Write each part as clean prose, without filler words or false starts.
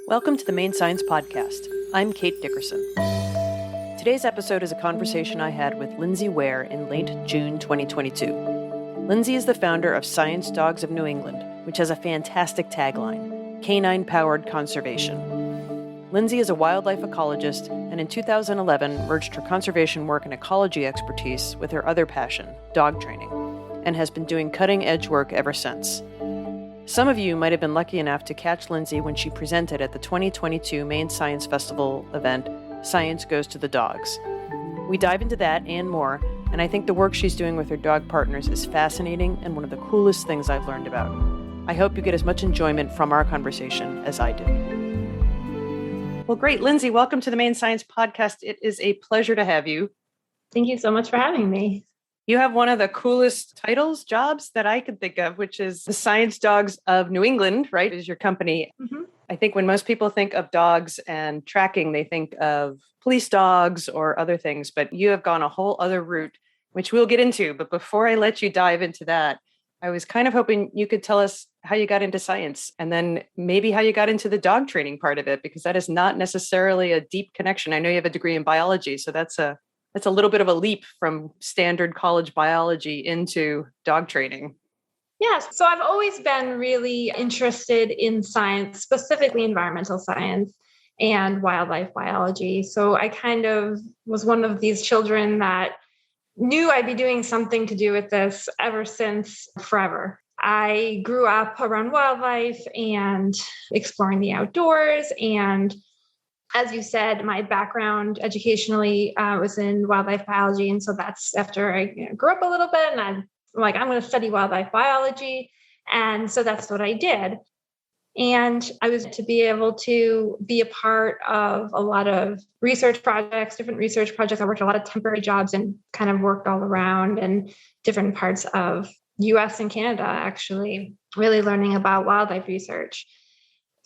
Welcome to the Maine Science Podcast. I'm Kate Dickerson. Today's episode is a conversation I had with Lindsay Ware in late June 2022. Lindsay is the founder of Science Dogs of New England, which has a fantastic tagline, Canine-Powered Conservation. Lindsay is a wildlife ecologist and in 2011 merged her conservation work and ecology expertise with her other passion, dog training, and has been doing cutting-edge work ever since. Some of you might have been lucky enough to catch Lindsay when she presented at the 2022 Maine Science Festival event, Science Goes to the Dogs. We dive into that and more, and I think the work she's doing with her dog partners is fascinating and one of the coolest things I've learned about. I hope you get as much enjoyment from our conversation as I did. Well, great. Lindsay, welcome to the Maine Science Podcast. It is a pleasure to have you. Thank you so much for having me. You have one of the coolest jobs that I could think of, which is the Science Dogs of New England, right? Is your company. Mm-hmm. I think when most people think of dogs and tracking, they think of police dogs or other things, but you have gone a whole other route, which we'll get into. But before I let you dive into that, I was kind of hoping you could tell us how you got into science and then maybe how you got into the dog training part of it, because that is not necessarily a deep connection. I know you have a degree in biology, so that's a little bit of a leap from standard college biology into dog training. Yes. So I've always been really interested in science, specifically environmental science and wildlife biology. So I kind of was one of these children that knew I'd be doing something to do with this ever since forever. I grew up around wildlife and exploring the outdoors, and as you said, my background educationally was in wildlife biology. And so that's after I grew up a little bit and I'm like, I'm going to study wildlife biology. And so that's what I did. And I was to be able to be a part of a lot of research projects, different research projects. I worked a lot of temporary jobs and kind of worked all around in different parts of US and Canada, actually, really learning about wildlife research.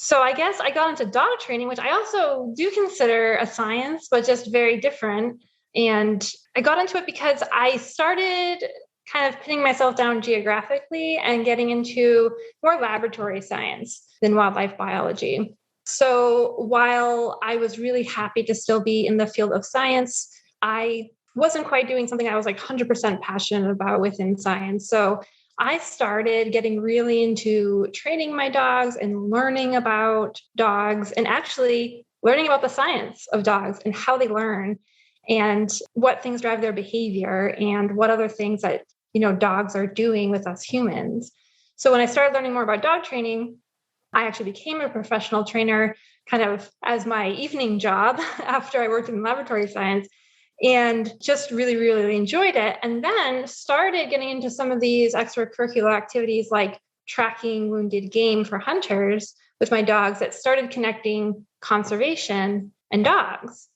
So I guess I got into dog training, which I also do consider a science, but just very different. And I got into it because I started kind of pinning myself down geographically and getting into more laboratory science than wildlife biology. So while I was really happy to still be in the field of science, I wasn't quite doing something I was like 100% passionate about within science. So I started getting really into training my dogs and learning about dogs and actually learning about the science of dogs and how they learn and what things drive their behavior and what other things that, dogs are doing with us humans. So when I started learning more about dog training, I actually became a professional trainer kind of as my evening job after I worked in laboratory science. And just really, really enjoyed it. And then started getting into some of these extracurricular activities like tracking wounded game for hunters with my dogs that started connecting conservation and dogs.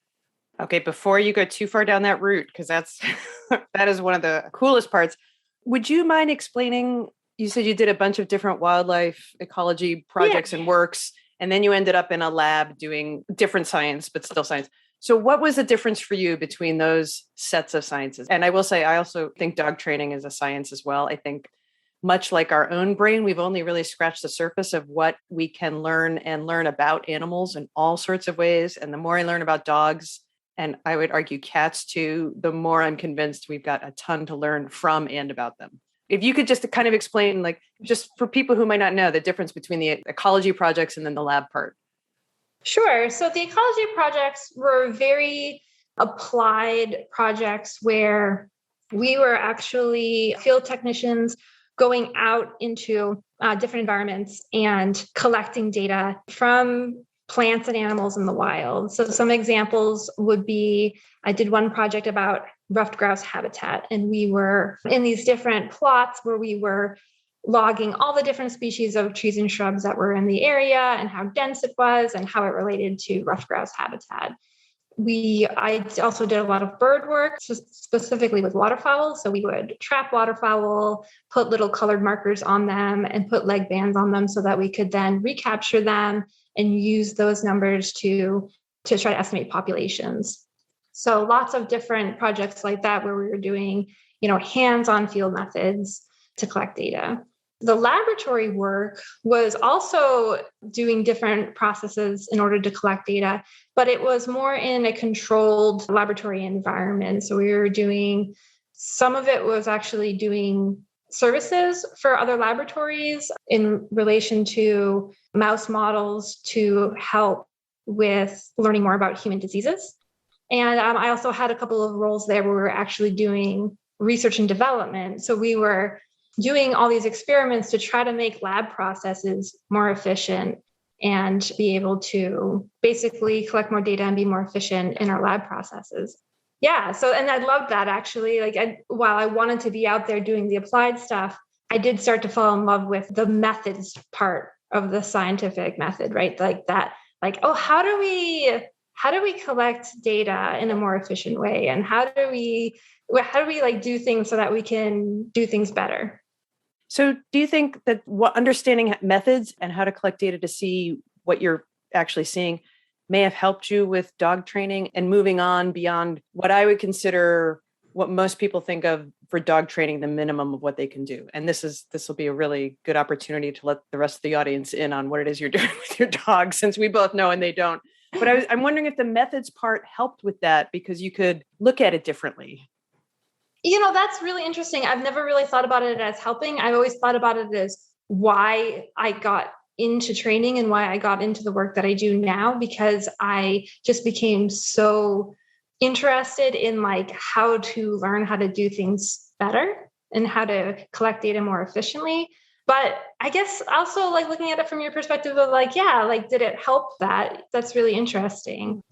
Okay, before you go too far down that route, because that is one of the coolest parts, would you mind explaining, you said you did a bunch of different wildlife ecology projects and works, and then you ended up in a lab doing different science, but still science. So what was the difference for you between those sets of sciences? And I will say, I also think dog training is a science as well. I think much like our own brain, we've only really scratched the surface of what we can learn about animals in all sorts of ways. And the more I learn about dogs, and I would argue cats too, the more I'm convinced we've got a ton to learn from and about them. If you could just kind of explain, like, just for people who might not know the difference between the ecology projects and then the lab part. Sure. So the ecology projects were very applied projects where we were actually field technicians going out into different environments and collecting data from plants and animals in the wild. So some examples would be, I did one project about ruffed grouse habitat, and we were in these different plots where we were logging all the different species of trees and shrubs that were in the area and how dense it was and how it related to ruffed grouse habitat. I also did a lot of bird work, specifically with waterfowl. So we would trap waterfowl, put little colored markers on them and put leg bands on them so that we could then recapture them and use those numbers to try to estimate populations. So lots of different projects like that where we were doing, hands-on field methods to collect data. The laboratory work was also doing different processes in order to collect data, but it was more in a controlled laboratory environment. So we were doing, some of it was actually doing services for other laboratories in relation to mouse models to help with learning more about human diseases. And I also had a couple of roles there where we were actually doing research and development. So we were doing all these experiments to try to make lab processes more efficient and be able to basically collect more data and be more efficient in our lab processes. Yeah. So, and I loved that actually. While I wanted to be out there doing the applied stuff, I did start to fall in love with the methods part of the scientific method, right? Like that, how do we collect data in a more efficient way? And how do we do things so that we can do things better? So do you think that understanding methods and how to collect data to see what you're actually seeing may have helped you with dog training and moving on beyond what I would consider what most people think of for dog training, the minimum of what they can do? And this will be a really good opportunity to let the rest of the audience in on what it is you're doing with your dog, since we both know and they don't. But I'm wondering if the methods part helped with that because you could look at it differently. That's really interesting. I've never really thought about it as helping. I've always thought about it as why I got into training and why I got into the work that I do now, because I just became so interested in how to learn how to do things better and how to collect data more efficiently. But I guess also looking at it from your perspective of did it help that? That's really interesting.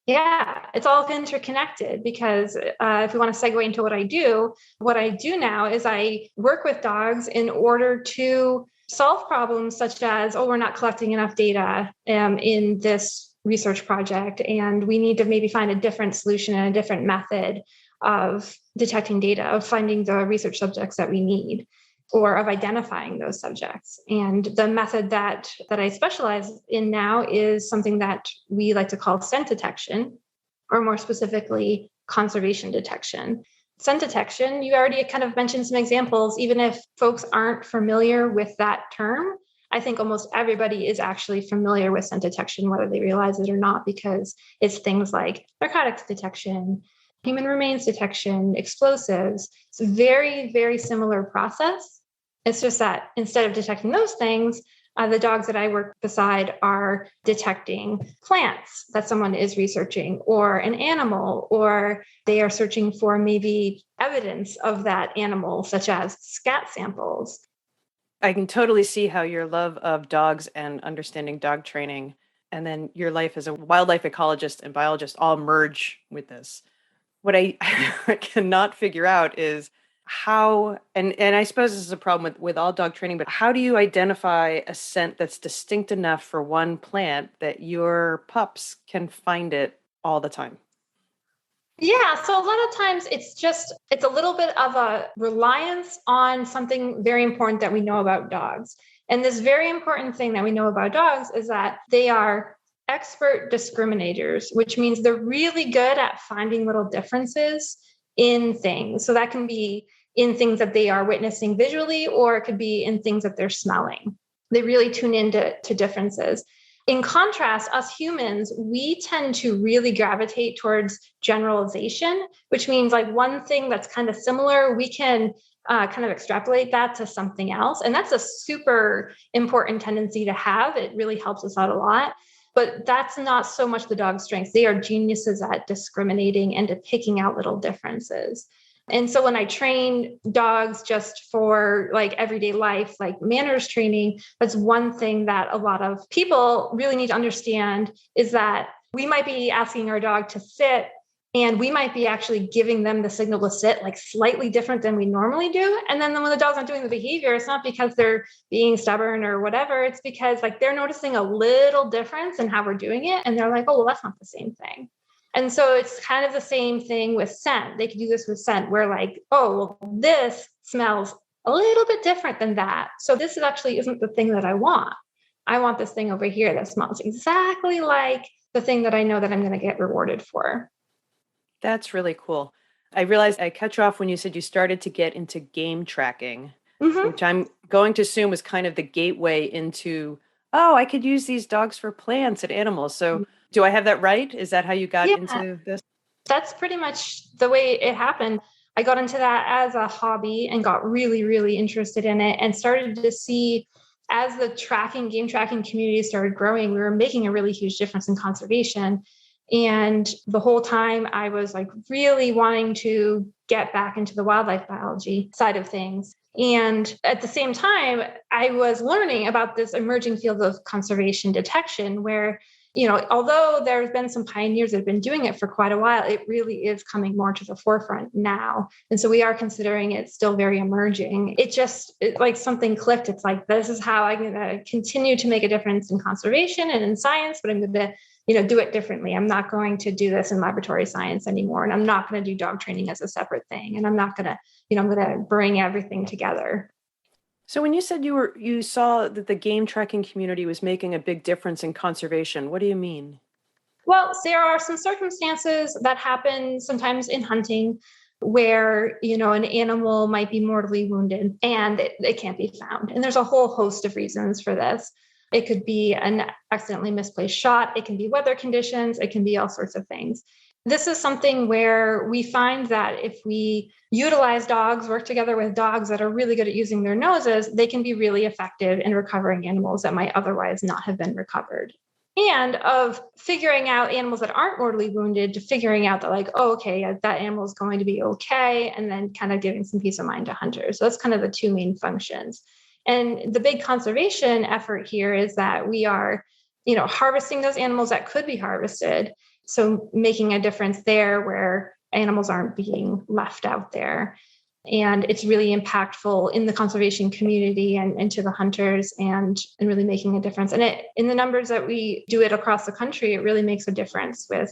Yeah, it's all interconnected because if we want to segue into what I do now is I work with dogs in order to solve problems such as, we're not collecting enough data in this research project, and we need to maybe find a different solution and a different method of detecting data, of finding the research subjects that we need, or of identifying those subjects. And the method that I specialize in now is something that we like to call scent detection, or more specifically, conservation detection. Scent detection, you already kind of mentioned some examples. Even if folks aren't familiar with that term, I think almost everybody is actually familiar with scent detection, whether they realize it or not, because it's things like narcotics detection, human remains detection, explosives. It's a very, very similar process. It's just that instead of detecting those things, the dogs that I work beside are detecting plants that someone is researching, or an animal, or they are searching for maybe evidence of that animal, such as scat samples. I can totally see how your love of dogs and understanding dog training, and then your life as a wildlife ecologist and biologist all merge with this. What I cannot figure out is how, and I suppose this is a problem with all dog training, but how do you identify a scent that's distinct enough for one plant that your pups can find it all the time? Yeah, so a lot of times it's a little bit of a reliance on something very important that we know about dogs. And this very important thing that we know about dogs is that they are expert discriminators, which means they're really good at finding little differences in things. So that can be in things that they are witnessing visually, or it could be in things that they're smelling. They really tune into differences. In contrast, us humans, we tend to really gravitate towards generalization, which means one thing that's kind of similar, we can kind of extrapolate that to something else. And that's a super important tendency to have. It really helps us out a lot. But that's not so much the dog's strength. They are geniuses at discriminating and at picking out little differences. And so when I train dogs just for everyday life, manners training, that's one thing that a lot of people really need to understand, is that we might be asking our dog to sit, and we might be actually giving them the signal to sit slightly different than we normally do. And then when the dog's not doing the behavior, it's not because they're being stubborn or whatever. It's because they're noticing a little difference in how we're doing it. And they're like, oh, well, that's not the same thing. And so it's kind of the same thing with scent. They could do this with scent where oh, well, this smells a little bit different than that. So this actually isn't the thing that I want. I want this thing over here that smells exactly like the thing that I know that I'm going to get rewarded for. That's really cool. I realized I cut you off when you said you started to get into game tracking. Mhm. which I'm going to assume was kind of the gateway into, oh, I could use these dogs for plants and animals. So do I have that right? Is that how you got Yeah, into this? that's pretty much the way it happened. I got into that as a hobby and got really, really interested in it and started to see as the game tracking community started growing, we were making a really huge difference in conservation. And the whole time I was like really wanting to get back into the wildlife biology side of things. And at the same time, I was learning about this emerging field of conservation detection where although there's been some pioneers that have been doing it for quite a while, it really is coming more to the forefront now. And so we are considering it still very emerging. It like something clicked. It's like, this is how I'm going to continue to make a difference in conservation and in science, but I'm going to do it differently. I'm not going to do this in laboratory science anymore. And I'm not going to do dog training as a separate thing. And I'm not going to, I'm going to bring everything together. So when you said you saw that the game tracking community was making a big difference in conservation, what do you mean? Well, there are some circumstances that happen sometimes in hunting where, an animal might be mortally wounded and it can't be found. And there's a whole host of reasons for this. It could be an accidentally misplaced shot. It can be weather conditions. It can be all sorts of things. This is something where we find that if we utilize dogs, work together with dogs that are really good at using their noses, they can be really effective in recovering animals that might otherwise not have been recovered. And of figuring out animals that aren't mortally wounded to figuring out that like, oh, okay, that animal is going to be okay. And then kind of giving some peace of mind to hunters. So that's kind of the two main functions. And the big conservation effort here is that we are, harvesting those animals that could be harvested. So making a difference there where animals aren't being left out there. And it's really impactful in the conservation community and to the hunters and really making a difference. And in the numbers that we do it across the country, it really makes a difference with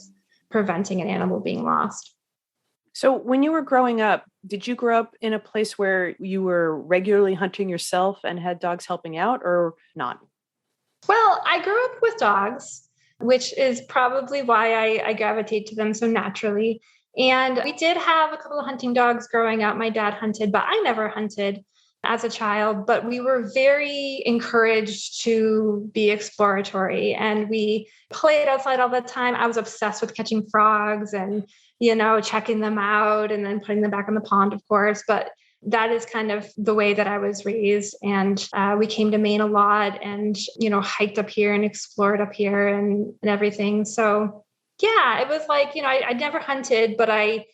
preventing an animal being lost. So when you were growing up, did you grow up in a place where you were regularly hunting yourself and had dogs helping out or not? Well, I grew up with dogs, which is probably why I gravitate to them so naturally. And we did have a couple of hunting dogs growing up. My dad hunted, but I never hunted as a child. But we were very encouraged to be exploratory and we played outside all the time. I was obsessed with catching frogs and, checking them out and then putting them back in the pond, of course. But that is kind of the way that I was raised. And we came to Maine a lot and, hiked up here and explored up here and everything. So yeah, it was like, I'd never hunted, but I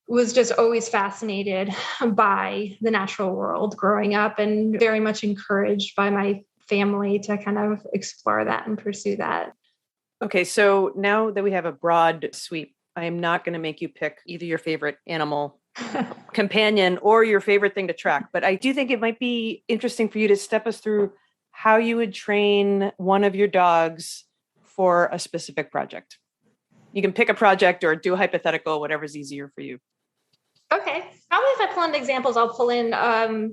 was just always fascinated by the natural world growing up and very much encouraged by my family to kind of explore that and pursue that. Okay, so now that we have a broad sweep, I am not going to make you pick either your favorite animal companion or your favorite thing to track, but I do think it might be interesting for you to step us through how you would train one of your dogs for a specific project. You can pick a project or do a hypothetical, whatever's easier for you. Okay. Probably if I pull in examples, I'll pull in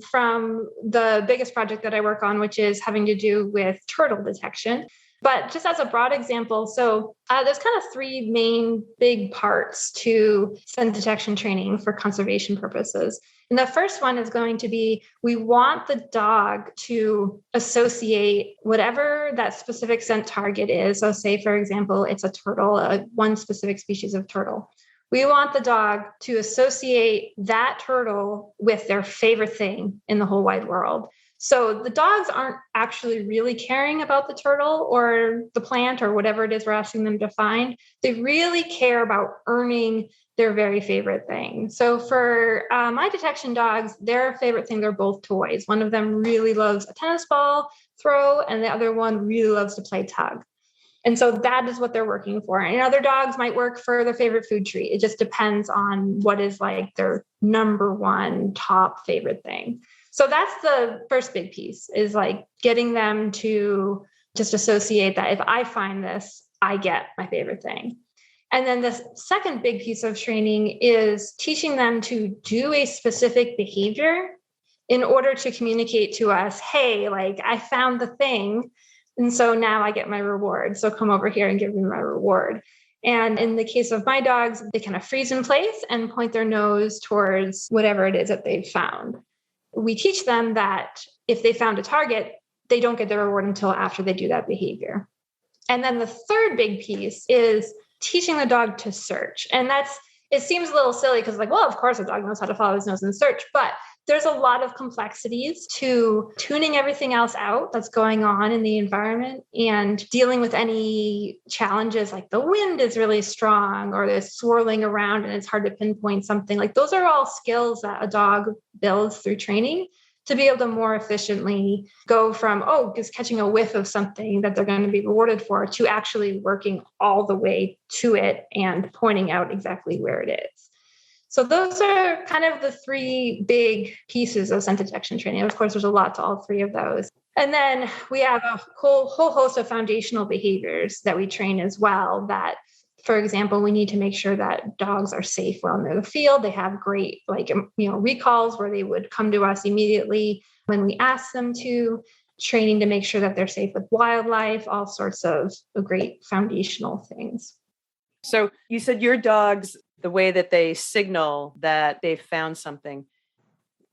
from the biggest project that I work on, which is having to do with turtle detection. But just as a broad example, so there's kind of three main big parts to scent detection training for conservation purposes. And the first one is going to be, we want the dog to associate whatever that specific scent target is. So say, for example, it's a turtle, one specific species of turtle. We want the dog to associate that turtle with their favorite thing in the whole wide world. So the dogs aren't actually really caring about the turtle or the plant or whatever it is we're asking them to find. They really care about earning their very favorite thing. So for my detection dogs, their favorite thing, they're both toys. One of them really loves a tennis ball throw, and the other one really loves to play tug. And so that is what they're working for. And other dogs might work for their favorite food treat. It just depends on what is like their number one top favorite thing. So that's the first big piece, is like getting them to just associate that if I find this, I get my favorite thing. And then the second big piece of training is teaching them to do a specific behavior in order to communicate to us, hey, like I found the thing. And so now I get my reward. So come over here and give me my reward. And in the case of my dogs, they kind of freeze in place and point their nose towards whatever it is that they've found. we teach them that if they found a target, they don't get the reward until after they do that behavior. And then the third big piece is teaching the dog to search. And it seems a little silly because like, well, of course a dog knows how to follow his nose and search, but there's a lot of complexities to tuning everything else out that's going on in the environment and dealing with any challenges like the wind is really strong or there's swirling around and it's hard to pinpoint something. Like those are all skills that a dog builds through training to be able to more efficiently go from, just catching a whiff of something that they're going to be rewarded for to actually working all the way to it and pointing out exactly where it is. So those are kind of the three big pieces of scent detection training. Of course, there's a lot to all three of those. And then we have a whole host of foundational behaviors that we train as well that, for example, we need to make sure that dogs are safe while they're in the field. They have great, recalls where they would come to us immediately when we ask them to, training to make sure that they're safe with wildlife, all sorts of great foundational things. So you said your dogs, the way that they signal that they've found something,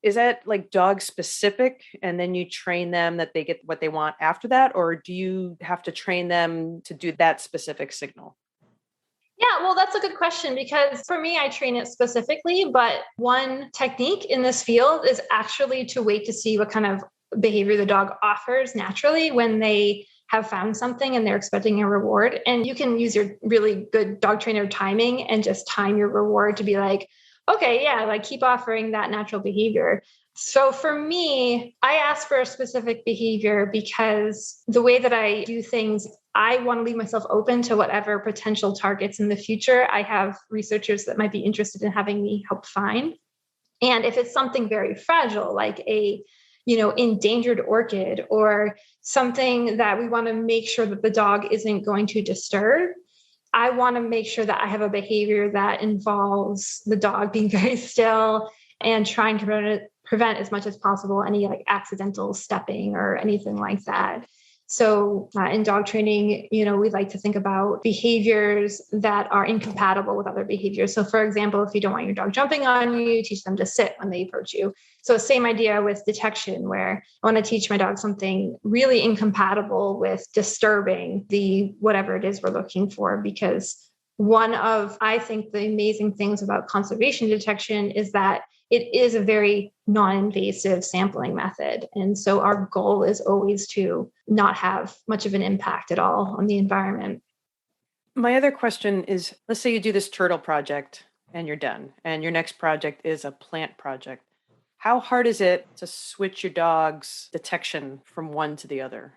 is that like dog specific? And then you train them that they get what they want after that? Or do you have to train them to do that specific signal? Yeah, well, that's a good question because for me, I train it specifically, but one technique in this field is actually to wait to see what kind of behavior the dog offers naturally when they have found something and they're expecting a reward. And you can use your really good dog trainer timing and just time your reward to be like, okay, yeah, like keep offering that natural behavior. So for me, I ask for a specific behavior because the way that I do things, I want to leave myself open to whatever potential targets in the future I have researchers that might be interested in having me help find. And if it's something very fragile, like a endangered orchid or something that we want to make sure that the dog isn't going to disturb, I want to make sure that I have a behavior that involves the dog being very still and trying to prevent as much as possible any like accidental stepping or anything like that. So in dog training, we like to think about behaviors that are incompatible with other behaviors. So for example, if you don't want your dog jumping on you, teach them to sit when they approach you. So same idea with detection, where I want to teach my dog something really incompatible with disturbing the whatever it is we're looking for, because one of, I think, the amazing things about conservation detection is that it is a very non-invasive sampling method. And so our goal is always to not have much of an impact at all on the environment. My other question is, let's say you do this turtle project and you're done, and your next project is a plant project. How hard is it to switch your dog's detection from one to the other?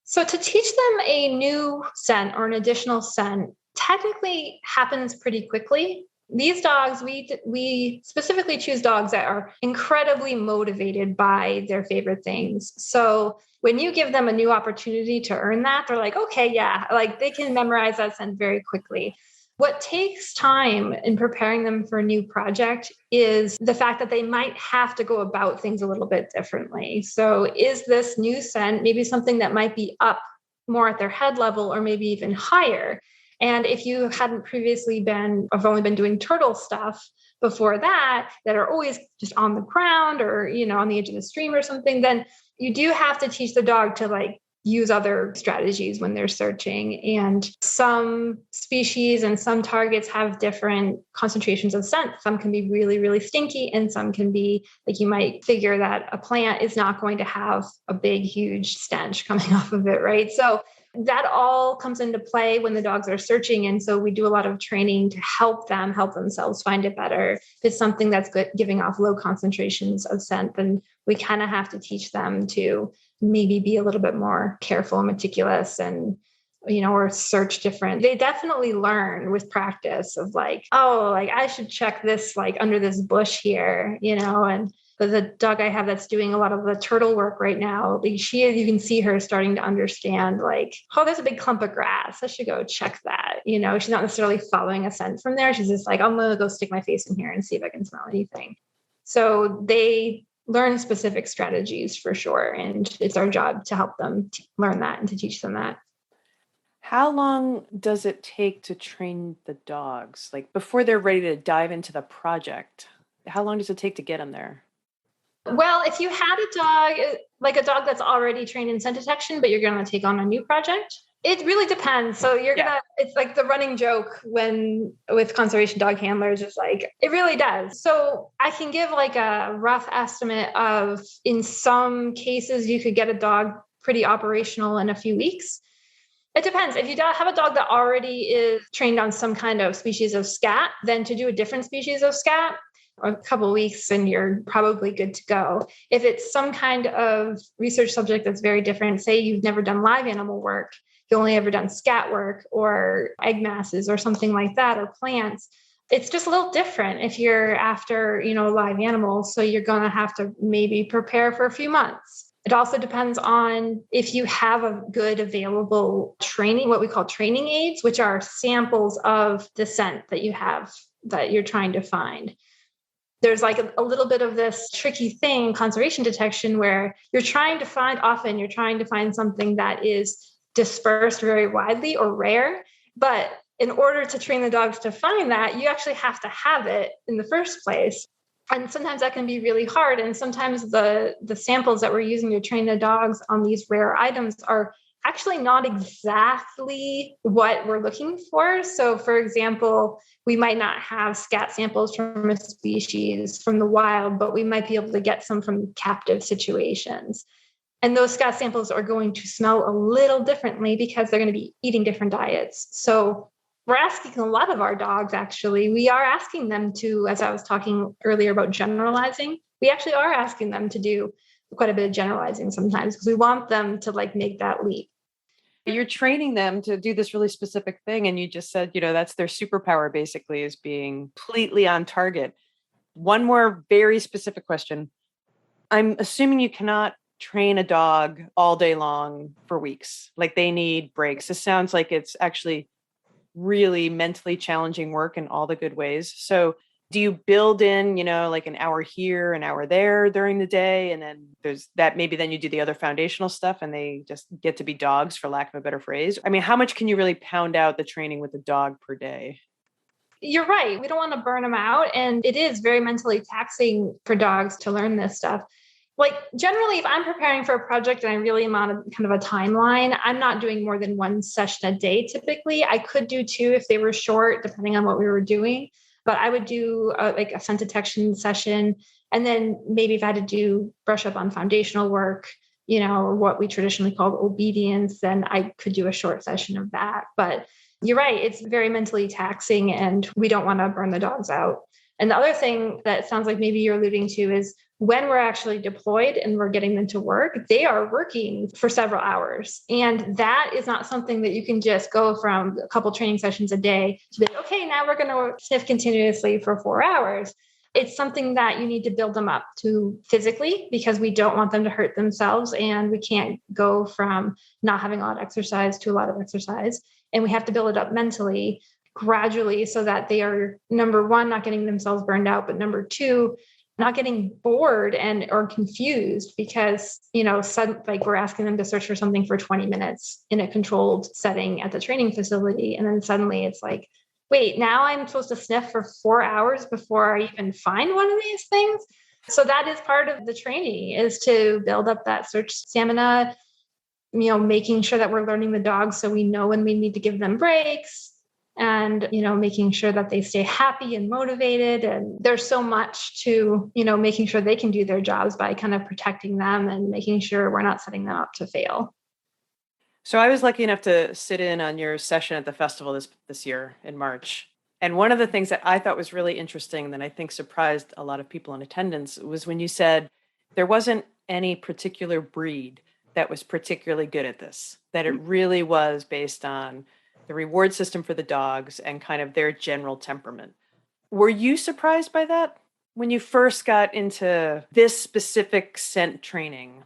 So to teach them a new scent or an additional scent technically happens pretty quickly. These dogs, we specifically choose dogs that are incredibly motivated by their favorite things. So when you give them a new opportunity to earn that, they're like, okay, yeah, like they can memorize that scent very quickly. What takes time in preparing them for a new project is the fact that they might have to go about things a little bit differently. So is this new scent maybe something that might be up more at their head level or maybe even higher? And if you hadn't previously have only been doing turtle stuff before that are always just on the ground or, on the edge of the stream or something, then you do have to teach the dog to like use other strategies when they're searching. And some species and some targets have different concentrations of scent. Some can be really, really stinky, and some can be like, you might figure that a plant is not going to have a big, huge stench coming off of it, right? So that all comes into play when the dogs are searching. And so we do a lot of training to help themselves find it better. If it's something that's good, giving off low concentrations of scent, then we kind of have to teach them to maybe be a little bit more careful and meticulous and, or search different. They definitely learn with practice of like, I should check this like under this bush here, and the dog I have that's doing a lot of the turtle work right now, you can see her starting to understand like, there's a big clump of grass. I should go check that. She's not necessarily following a scent from there. She's just like, I'm going to go stick my face in here and see if I can smell anything. So they learn specific strategies for sure. And it's our job to help them learn that and to teach them that. How long does it take to train the dogs? Like before they're ready to dive into the project, how long does it take to get them there? Well, if you had a dog, like a dog that's already trained in scent detection, but you're going to take on a new project, it really depends. So it's like the running joke with conservation dog handlers is like, it really does. So I can give like a rough estimate of, in some cases, you could get a dog pretty operational in a few weeks. It depends. If you have a dog that already is trained on some kind of species of scat, then to do a different species of scat, a couple of weeks and you're probably good to go. If it's some kind of research subject that's very different, say you've never done live animal work, you've only ever done scat work or egg masses or something like that, or plants, it's just a little different if you're after, live animals. So you're going to have to maybe prepare for a few months. It also depends on if you have a good available training, what we call training aids, which are samples of the scent that you have that you're trying to find. There's like a little bit of this tricky thing, conservation detection, where you're trying to find something that is dispersed very widely or rare. But in order to train the dogs to find that, you actually have to have it in the first place. And sometimes that can be really hard. And sometimes the samples that we're using to train the dogs on these rare items are actually not exactly what we're looking for. So for example, we might not have scat samples from a species from the wild, but we might be able to get some from captive situations. And those scat samples are going to smell a little differently because they're going to be eating different diets. So we're asking a lot of our dogs, actually, we are asking them to, as I was talking earlier about generalizing, we actually are asking them to do quite a bit of generalizing sometimes because we want them to make that leap. You're training them to do this really specific thing. And you just said, that's their superpower basically, is being completely on target. One more very specific question. I'm assuming you cannot train a dog all day long for weeks. Like they need breaks. This sounds like it's actually really mentally challenging work in all the good ways. So do you build in, like an hour here, an hour there during the day? And then there's that, maybe then you do the other foundational stuff and they just get to be dogs, for lack of a better phrase. I mean, how much can you really pound out the training with a dog per day? You're right. We don't want to burn them out. And it is very mentally taxing for dogs to learn this stuff. Like generally, if I'm preparing for a project and I really am on kind of a timeline, I'm not doing more than one session a day. Typically, I could do two if they were short, depending on what we were doing. But I would do a scent detection session. And then maybe if I had to do brush up on foundational work, or what we traditionally call obedience, then I could do a short session of that. But you're right. It's very mentally taxing and we don't want to burn the dogs out. And the other thing that sounds like maybe you're alluding to is when we're actually deployed and we're getting them to work, they are working for several hours. And that is not something that you can just go from a couple training sessions a day to be, okay, now we're going to sniff continuously for 4 hours. It's something that you need to build them up to physically because we don't want them to hurt themselves. And we can't go from not having a lot of exercise to a lot of exercise. And we have to build it up mentally gradually so that they are, number one, not getting themselves burned out, but number two, not getting bored or confused because, we're asking them to search for something for 20 minutes in a controlled setting at the training facility. And then suddenly it's like, wait, now I'm supposed to sniff for 4 hours before I even find one of these things. So that is part of the training, is to build up that search stamina, making sure that we're learning the dogs so we know when we need to give them breaks. And, making sure that they stay happy and motivated. And there's so much to, making sure they can do their jobs by kind of protecting them and making sure we're not setting them up to fail. So I was lucky enough to sit in on your session at the festival this year in March. And one of the things that I thought was really interesting that I think surprised a lot of people in attendance was when you said there wasn't any particular breed that was particularly good at this, that it really was based on the reward system for the dogs and kind of their general temperament. Were you surprised by that when you first got into this specific scent training?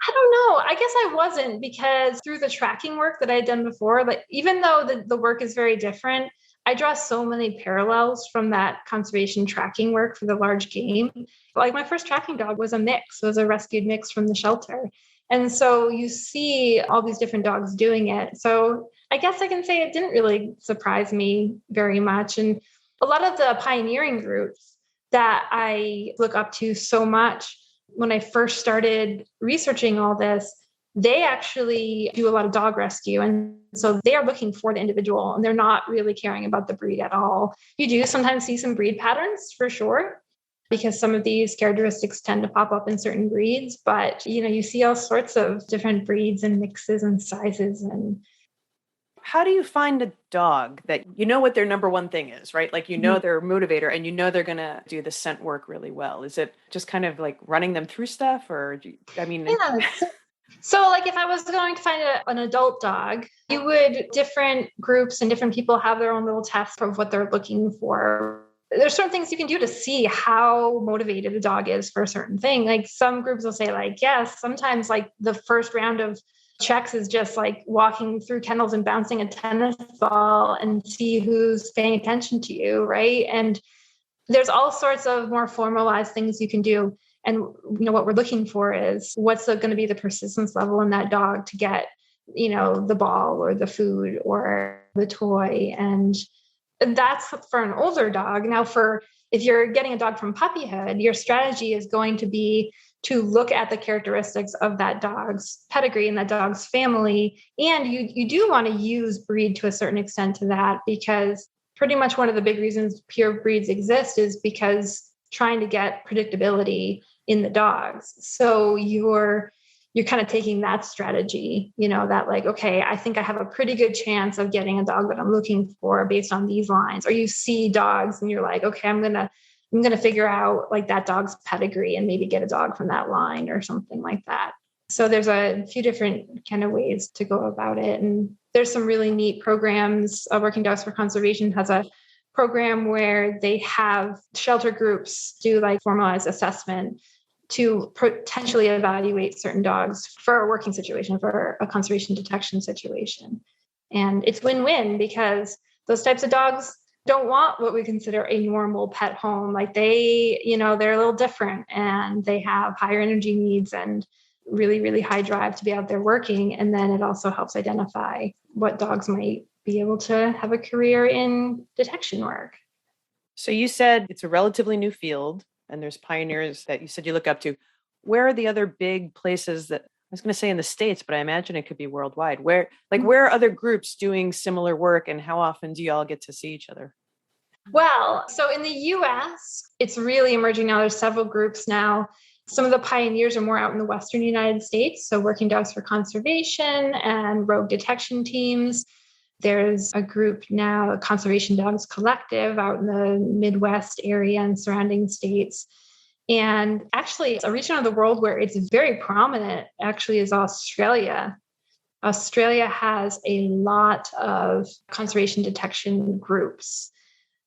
I don't know. I guess I wasn't, because through the tracking work that I had done before, even though the work is very different, I draw so many parallels from that conservation tracking work for the large game. Like my first tracking dog was a rescued mix from the shelter. And so you see all these different dogs doing it. So I guess I can say it didn't really surprise me very much. And a lot of the pioneering groups that I look up to so much. When I first started researching all this, they actually do a lot of dog rescue. And so they are looking for the individual and they're not really caring about the breed at all. You do sometimes see some breed patterns for sure, because some of these characteristics tend to pop up in certain breeds, but you see all sorts of different breeds and mixes and sizes. And how do you find a dog that you know what their number one thing is, right? Like, their motivator and they're going to do the scent work really well. Is it just kind of like running them through stuff Yeah. So like if I was going to find an adult dog, different groups and different people have their own little tests of what they're looking for. There's certain things you can do to see how motivated a dog is for a certain thing. Like some groups will say like, yes, sometimes like the first round of checks is just like walking through kennels and bouncing a tennis ball and see who's paying attention to you, right? And there's all sorts of more formalized things you can do. And what we're looking for is what's going to be the persistence level in that dog to get, the ball or the food or the toy. And that's for an older dog. Now, if you're getting a dog from puppyhood, your strategy is going to be to look at the characteristics of that dog's pedigree and that dog's family. And you do want to use breed to a certain extent to that, because pretty much one of the big reasons pure breeds exist is because trying to get predictability in the dogs. So you're kind of taking that strategy, that like, okay, I think I have a pretty good chance of getting a dog that I'm looking for based on these lines. Or you see dogs and you're like, okay, I'm going to figure out like that dog's pedigree and maybe get a dog from that line or something like that. So there's a few different kind of ways to go about it. And there's some really neat programs. Working Dogs for Conservation has a program where they have shelter groups do like formalized assessment to potentially evaluate certain dogs for a working situation, for a conservation detection situation. And it's win-win, because those types of dogs don't want what we consider a normal pet home. Like they're a little different and they have higher energy needs and really, really high drive to be out there working. And then it also helps identify what dogs might be able to have a career in detection work. So you said it's a relatively new field and there's pioneers that you said you look up to. Where are the other big places that, I was going to say in the States, but I imagine it could be worldwide. Where are other groups doing similar work, and how often do you all get to see each other? Well, so in the US, it's really emerging now. There's several groups now. Some of the pioneers are more out in the Western United States. So Working Dogs for Conservation and rogue detection teams. There's a group now, Conservation Dogs Collective, out in the Midwest area and surrounding states. And actually, a region of the world where it's very prominent actually is Australia. Australia has a lot of conservation detection groups.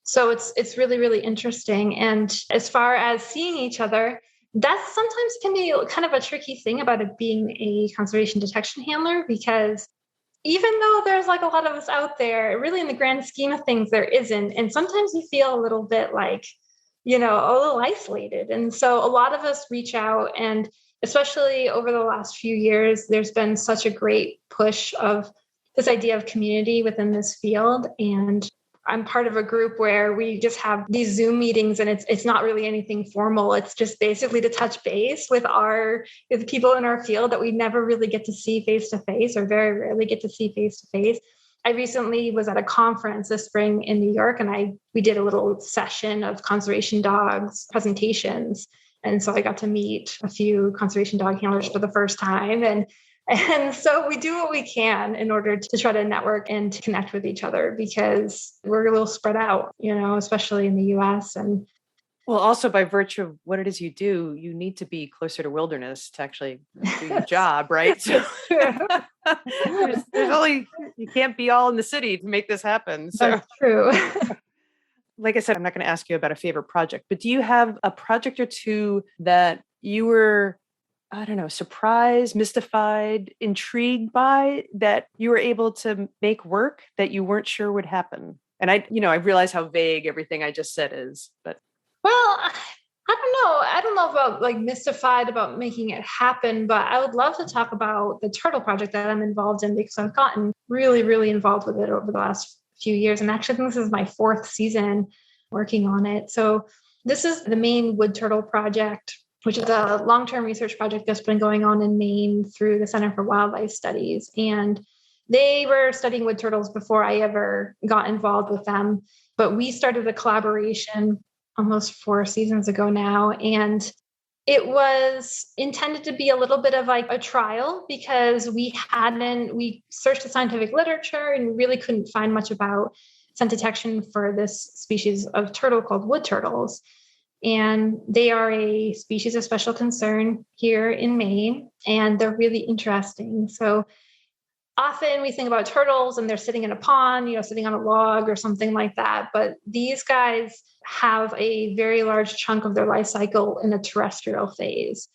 So it's really, really interesting. And as far as seeing each other, that sometimes can be kind of a tricky thing about it being a conservation detection handler, because even though there's like a lot of us out there, really in the grand scheme of things, there isn't. And sometimes you feel a little bit like, a little isolated. And so a lot of us reach out, and especially over the last few years, there's been such a great push of this idea of community within this field. And I'm part of a group where we just have these Zoom meetings, and it's not really anything formal. It's just basically to touch base with the people in our field that we never really get to see face to face, or very rarely get to see face to face. I recently was at a conference this spring in New York, and we did a little session of conservation dogs presentations. And so I got to meet a few conservation dog handlers for the first time. And so we do what we can in order to try to network and to connect with each other, because we're a little spread out, especially in the US. And well, also by virtue of what it is you do, you need to be closer to wilderness to actually do your job, right? So there's only, you can't be all in the city to make this happen. So that's true. Like I said, I'm not going to ask you about a favorite project, but do you have a project or two that you were, I don't know, surprised, mystified, intrigued by, that you were able to make work that you weren't sure would happen? And I realize how vague everything I just said is, but. Well, I don't know. I don't know about like mystified about making it happen, but I would love to talk about the turtle project that I'm involved in, because I've gotten really, really involved with it over the last few years. And actually, I think this is my 4th season working on it. So This is the Maine Wood Turtle Project, which is a long-term research project that's been going on in Maine through the Center for Wildlife Studies. And they were studying wood turtles before I ever got involved with them. But we started a collaboration almost 4 seasons ago now. And it was intended to be a little bit of like a trial because we searched the scientific literature and really couldn't find much about scent detection for this species of turtle called wood turtles. And they are a species of special concern here in Maine, and they're really interesting. So often we think about turtles and they're sitting in a pond, sitting on a log or something like that. But these guys have a very large chunk of their life cycle in a terrestrial phase.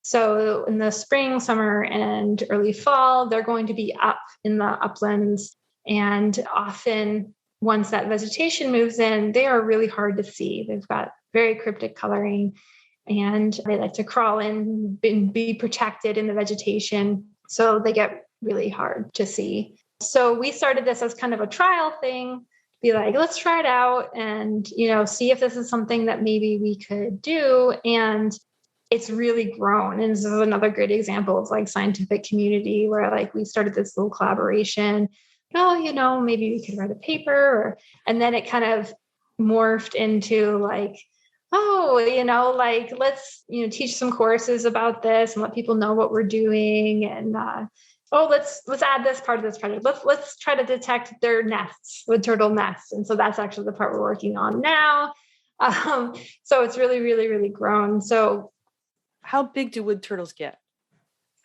So in the spring, summer, and early fall, they're going to be up in the uplands. And often once that vegetation moves in, they are really hard to see. They've got very cryptic coloring, and they like to crawl in and be protected in the vegetation. So they get really hard to see. So we started this as kind of a trial thing, be like, let's try it out and, see if this is something that maybe we could do. And it's really grown. And this is another great example of like scientific community where like we started this little collaboration. Oh, maybe we could write a paper, and then it kind of morphed into like, let's, teach some courses about this and let people know what we're doing. And, let's add this part of this project. Let's try to detect their nests, wood turtle nests. And so that's actually the part we're working on now. So it's really, really, really grown. So how big do wood turtles get?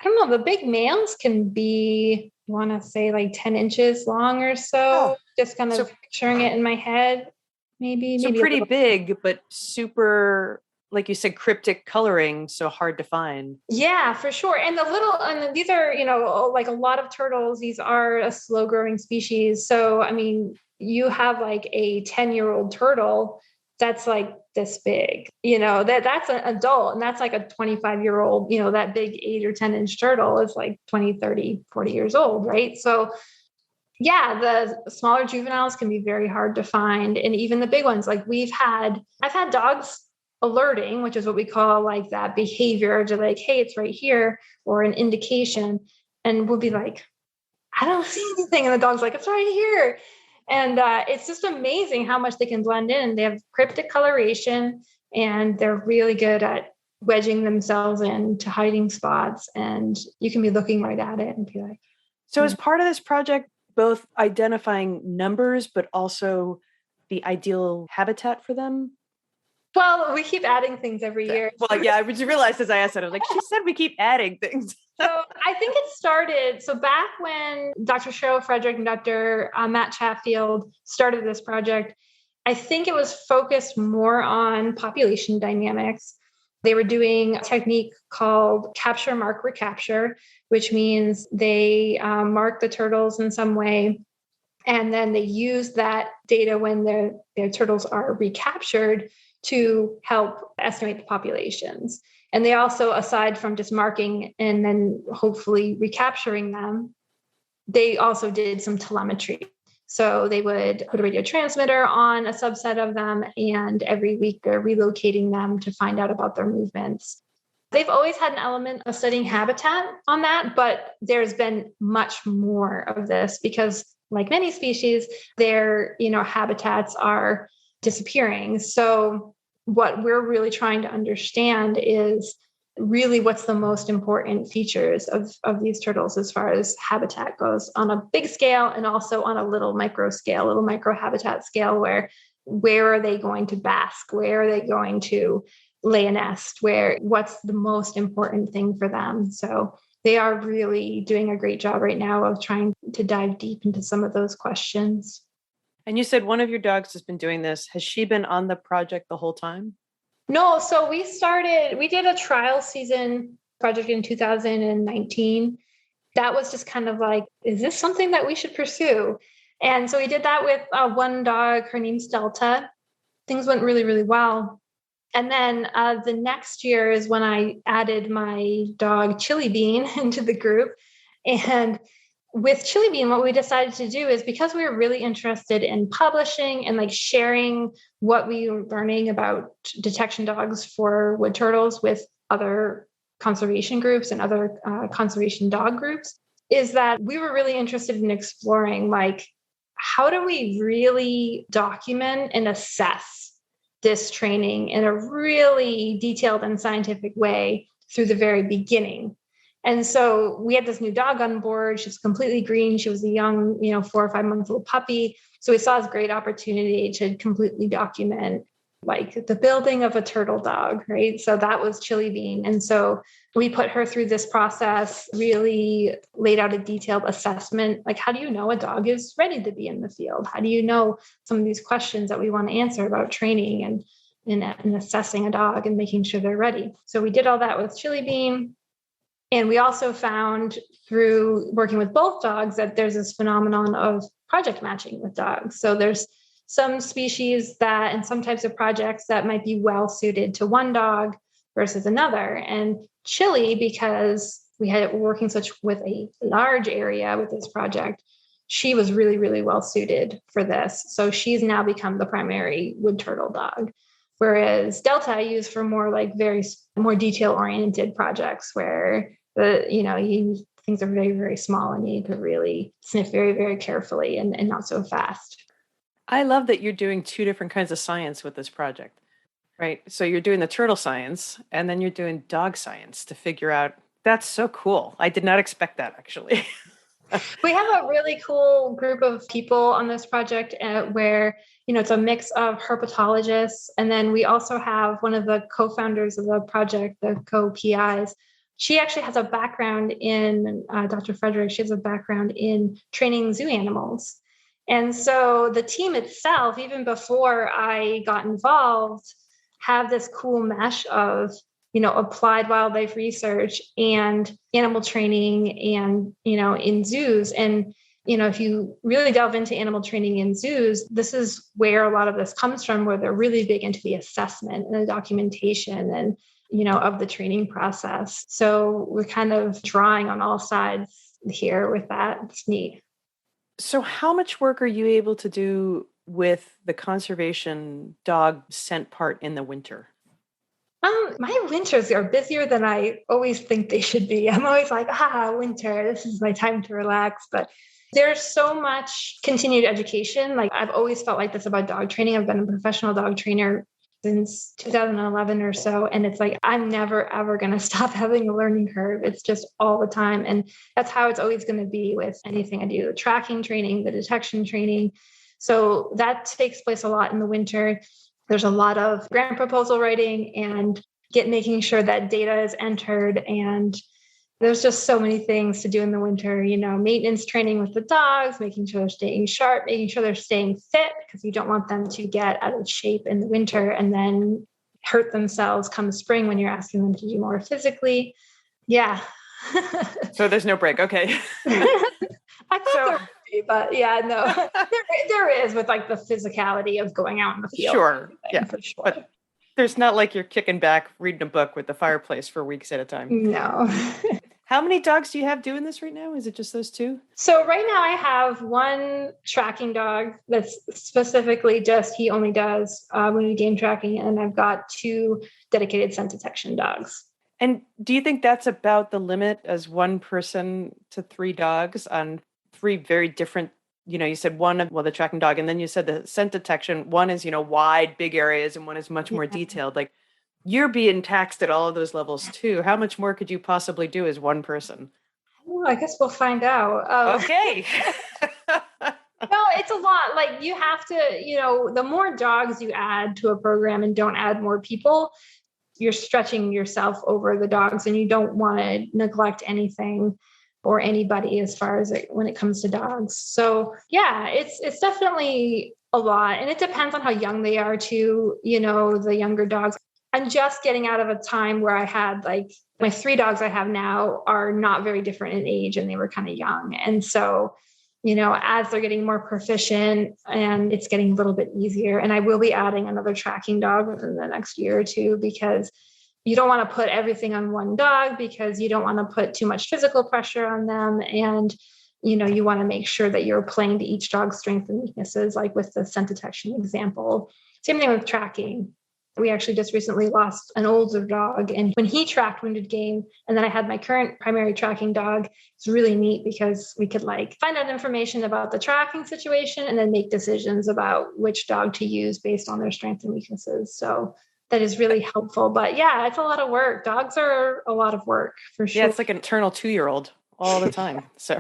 I don't know. The big males can be, I want to say like 10 inches long or so. Just kind of picturing it in my head. Maybe pretty big, but super, like you said, cryptic coloring, so hard to find. Yeah, for sure. And these are, like a lot of turtles, these are a slow growing species. So, I mean, you have like a 10-year-old turtle that's like this big, that's an adult, and that's like a 25-year-old, that big 8 or 10 inch turtle is like 20, 30, 40 years old. Right. So yeah, the smaller juveniles can be very hard to find. And even the big ones, like I've had dogs alerting, which is what we call like that behavior to like, hey, it's right here, or an indication. And we'll be like, I don't see anything. And the dog's like, it's right here. And it's just amazing how much they can blend in. They have cryptic coloration, and they're really good at wedging themselves into hiding spots. And you can be looking right at it and be like. So as part of this project, both identifying numbers, but also the ideal habitat for them? Well, we keep adding things every year. Well, yeah, I realized as I asked it, I was like, she said we keep adding things. So I think it started, so back when Dr. Cheryl Frederick and Dr. Matt Chatfield started this project, I think it was focused more on population dynamics. They were doing a technique called capture, mark, recapture, which means they mark the turtles in some way, and then they use that data when their turtles are recaptured to help estimate the populations. And they also, aside from just marking and then hopefully recapturing them, they also did some telemetry. So they would put a radio transmitter on a subset of them, and every week they're relocating them to find out about their movements. They've always had an element of studying habitat on that, but there's been much more of this because, like many species, their habitats are disappearing. So what we're really trying to understand is really what's the most important features of these turtles as far as habitat goes on a big scale, and also on a little micro habitat scale, where are they going to bask? Where are they going to lay a nest? What's the most important thing for them? So they are really doing a great job right now of trying to dive deep into some of those questions. And you said one of your dogs has been doing this. Has she been on the project the whole time? No. So we did a trial season project in 2019. That was just kind of like, is this something that we should pursue? And so we did that with one dog. Her name's Delta. Things went really, really well. And then the next year is when I added my dog Chili Bean into the group. And with Chili Bean, what we decided to do is, because we were really interested in publishing and like sharing what we were learning about detection dogs for wood turtles with other conservation groups and other conservation dog groups, is that we were really interested in exploring, like, how do we really document and assess this training in a really detailed and scientific way through the very beginning? And so we had this new dog on board. She was completely green. She was a young, 4 or 5 month old puppy. So we saw this great opportunity to completely document like the building of a turtle dog, right? So that was Chili Bean. And so we put her through this process, really laid out a detailed assessment. Like, how do you know a dog is ready to be in the field? How do you know some of these questions that we want to answer about training and assessing a dog and making sure they're ready? So we did all that with Chili Bean. And we also found through working with both dogs that there's this phenomenon of project matching with dogs. So there's some species that, and some types of projects that might be well suited to one dog versus another. And Chili, because we had working with a large area with this project, she was really, really well suited for this. So she's now become the primary wood turtle dog. Whereas Delta I use for more like more detail oriented projects where things are very, very small and you need to really sniff very, very carefully and not so fast. I love that you're doing two different kinds of science with this project, right? So you're doing the turtle science and then you're doing dog science to figure out. That's so cool. I did not expect that, actually. We have a really cool group of people on this project where, it's a mix of herpetologists. And then we also have one of the co-founders of the project, the co-PIs. She actually has a background in, Dr. Frederick, she has a background in training zoo animals. And so the team itself, even before I got involved, have this cool mesh of, applied wildlife research and animal training and, in zoos. And, if you really delve into animal training in zoos, this is where a lot of this comes from, where they're really big into the assessment and the documentation and, of the training process. So we're kind of drawing on all sides here with that. It's neat. So how much work are you able to do with the conservation dog scent part in the winter? My winters are busier than I always think they should be. I'm always like, winter, this is my time to relax. But there's so much continued education. Like, I've always felt like this about dog training. I've been a professional dog trainer since 2011 or so. And it's like, I'm never, ever going to stop having a learning curve. It's just all the time. And that's how it's always going to be with anything I do, the tracking training, the detection training. So that takes place a lot in the winter. There's a lot of grant proposal writing and making sure that data is entered. And there's just so many things to do in the winter, maintenance training with the dogs, making sure they're staying sharp, making sure they're staying fit, because you don't want them to get out of shape in the winter and then hurt themselves come spring when you're asking them to do more physically. Yeah. So there's no break. Okay. I thought there would be, but yeah, no, there is with like the physicality of going out in the field. Sure. Yeah, for sure. But there's not like you're kicking back, reading a book with the fireplace for weeks at a time. No. How many dogs do you have doing this right now? Is it just those two? So right now I have one tracking dog that's specifically he only does when we game tracking. And I've got 2 dedicated scent detection dogs. And do you think that's about the limit as one person to 3 dogs on 3 very different, you said the tracking dog, and then you said the scent detection, one is, wide, big areas, and one is much more detailed. Like, you're being taxed at all of those levels too. How much more could you possibly do as one person? Well, I guess we'll find out. Okay. No, it's a lot. Like, you have to, the more dogs you add to a program and don't add more people, you're stretching yourself over the dogs, and you don't want to neglect anything or anybody as far as when it comes to dogs. So yeah, it's definitely a lot. And it depends on how young they are too, the younger dogs. I'm just getting out of a time where I had like my 3 dogs I have now are not very different in age, and they were kind of young. And so, as they're getting more proficient and it's getting a little bit easier, and I will be adding another tracking dog within the next year or 2, because you don't want to put everything on one dog, because you don't want to put too much physical pressure on them. And you want to make sure that you're playing to each dog's strengths and weaknesses, like with the scent detection example. Same thing with tracking. We actually just recently lost an older dog, and when he tracked wounded game, and then I had my current primary tracking dog, it's really neat because we could find out information about the tracking situation and then make decisions about which dog to use based on their strengths and weaknesses. So that is really helpful. But yeah, it's a lot of work. Dogs are a lot of work for sure. Yeah, it's like an eternal 2-year-old all the time. So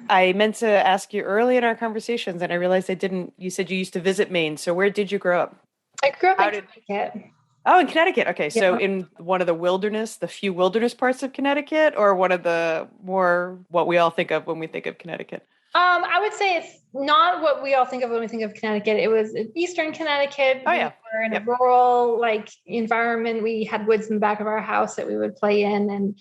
I meant to ask you early in our conversations, and I realized I didn't. You said you used to visit Maine. So where did you grow up? I grew up in Connecticut. Oh, in Connecticut. Okay. Yeah. So in one of the few wilderness parts of Connecticut, or one of the more what we all think of when we think of Connecticut? I would say it's not what we all think of when we think of Connecticut. It was in Eastern Connecticut. Oh, yeah. We were in a rural environment. We had woods in the back of our house that we would play in.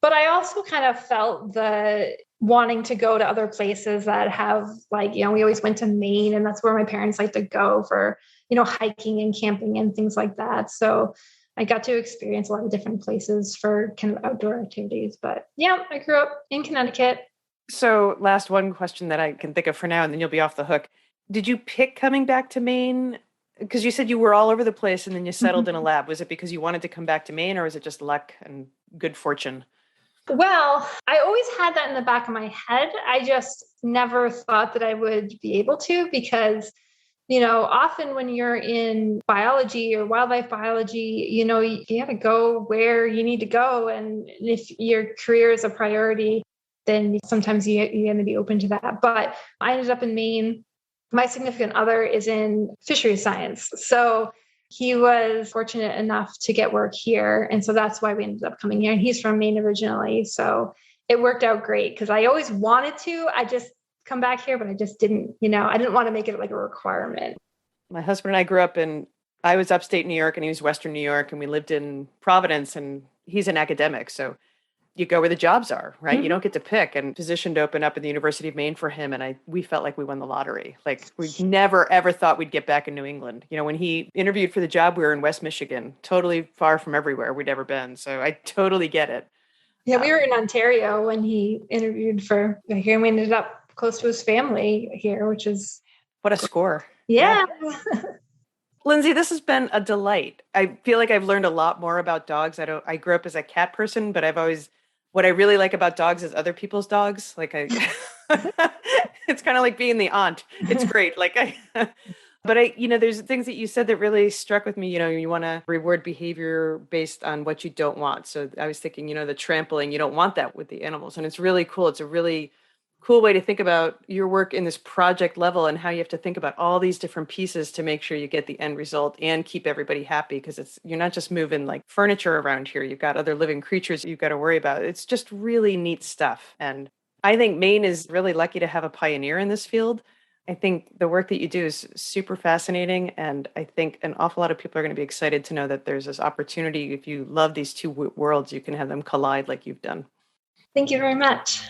But I also kind of felt the wanting to go to other places that have we always went to Maine, and that's where my parents like to go for, hiking and camping and things like that. So I got to experience a lot of different places for kind of outdoor activities. But yeah, I grew up in Connecticut. So last one question that I can think of for now, and then you'll be off the hook. Did you pick coming back to Maine? Because you said you were all over the place and then you settled in a lab. Was it because you wanted to come back to Maine, or was it just luck and good fortune? Well, I always had that in the back of my head. I just never thought that I would be able to, because, often when you're in biology or wildlife biology, you have to go where you need to go. And if your career is a priority, then sometimes you're going to be open to that. But I ended up in Maine. My significant other is in fisheries science. So he was fortunate enough to get work here. And so that's why we ended up coming here. And he's from Maine originally. So it worked out great because I always wanted to. I just come back here, but I just didn't, I didn't want to make it like a requirement. My husband and I grew up I was upstate New York and he was Western New York, and we lived in Providence, and he's an academic. So you go where the jobs are, right? Mm-hmm. You don't get to pick. And position to open up at the University of Maine for him. And we felt like we won the lottery. We never, ever thought we'd get back in New England. When he interviewed for the job, we were in West Michigan, totally far from everywhere we'd ever been. So I totally get it. Yeah, we were in Ontario when he interviewed for here, and we ended up close to his family here, which is... What a score. Yeah. Lindsay, this has been a delight. I feel like I've learned a lot more about dogs. I grew up as a cat person, but what I really like about dogs is other people's dogs. It's kind of like being the aunt. It's great. But there's things that you said that really struck with me. You want to reward behavior based on what you don't want. So I was thinking, the trampling, you don't want that with the animals. And it's really cool. It's a really cool way to think about your work in this project level, and how you have to think about all these different pieces to make sure you get the end result and keep everybody happy, because you're not just moving like furniture around here. You've got other living creatures you've got to worry about. It's just really neat stuff. And I think Maine is really lucky to have a pioneer in this field. I think the work that you do is super fascinating. And I think an awful lot of people are going to be excited to know that there's this opportunity. If you love these two worlds, you can have them collide like you've done. Thank you very much.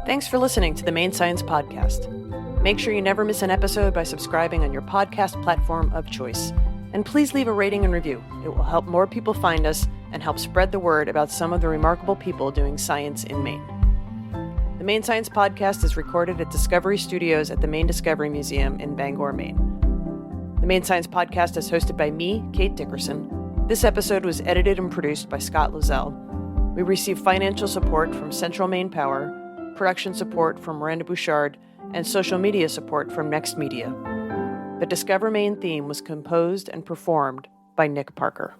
Thanks for listening to the Maine Science Podcast. Make sure you never miss an episode by subscribing on your podcast platform of choice. And please leave a rating and review. It will help more people find us and help spread the word about some of the remarkable people doing science in Maine. The Maine Science Podcast is recorded at Discovery Studios at the Maine Discovery Museum in Bangor, Maine. The Maine Science Podcast is hosted by me, Kate Dickerson. This episode was edited and produced by Scott Loiselle. We received financial support from Central Maine Power, production support from Miranda Bouchard, and social media support from Next Media. The Discover Maine theme was composed and performed by Nick Parker.